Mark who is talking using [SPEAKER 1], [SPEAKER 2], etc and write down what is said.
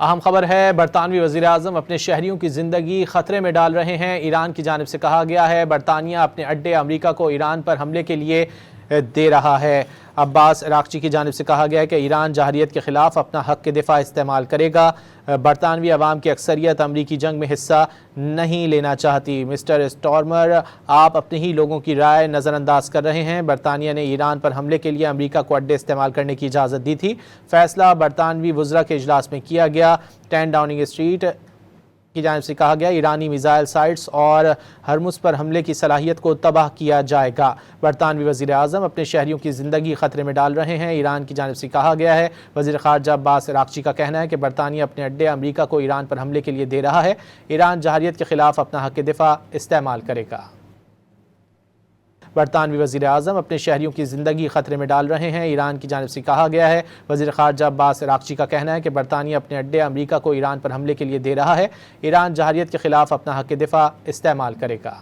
[SPEAKER 1] اہم خبر ہے، برطانوی وزیراعظم اپنے شہریوں کی زندگی خطرے میں ڈال رہے ہیں۔ ایران کی جانب سے کہا گیا ہے برطانیہ اپنے اڈے امریکہ کو ایران پر حملے کے لیے دے رہا ہے۔ عباس عراقچی کی جانب سے کہا گیا ہے کہ ایران جارحیت کے خلاف اپنا حق کے دفاع استعمال کرے گا۔ برطانوی عوام کی اکثریت امریکی جنگ میں حصہ نہیں لینا چاہتی۔ مسٹر سٹارمر، آپ اپنے ہی لوگوں کی رائے نظر انداز کر رہے ہیں۔ برطانیہ نے ایران پر حملے کے لیے امریکہ کو اڈے استعمال کرنے کی اجازت دی تھی۔ فیصلہ برطانوی وزراء کے اجلاس میں کیا گیا۔ 10 ڈاؤننگ اسٹریٹ کی جانب سے کہا گیا ایرانی میزائل سائٹس اور ہرمز پر حملے کی صلاحیت کو تباہ کیا جائے گا۔ برطانوی وزیر اعظم اپنے شہریوں کی زندگی خطرے میں ڈال رہے ہیں۔ ایران کی جانب سے کہا گیا ہے، وزیر خارجہ عباس عراقچی کا کہنا ہے کہ برطانیہ اپنے اڈے امریکہ کو ایران پر حملے کے لیے دے رہا ہے۔ ایران جارحیت کے خلاف اپنا حق دفاع استعمال کرے گا۔ برطانوی وزیر اعظم اپنے شہریوں کی زندگی خطرے میں ڈال رہے ہیں۔ ایران کی جانب سے کہا گیا ہے، وزیر خارجہ عباس عراقچی کا کہنا ہے کہ برطانیہ اپنے اڈے امریکہ کو ایران پر حملے کے لیے دے رہا ہے۔ ایران جارحیت کے خلاف اپنا حق دفاع استعمال کرے گا۔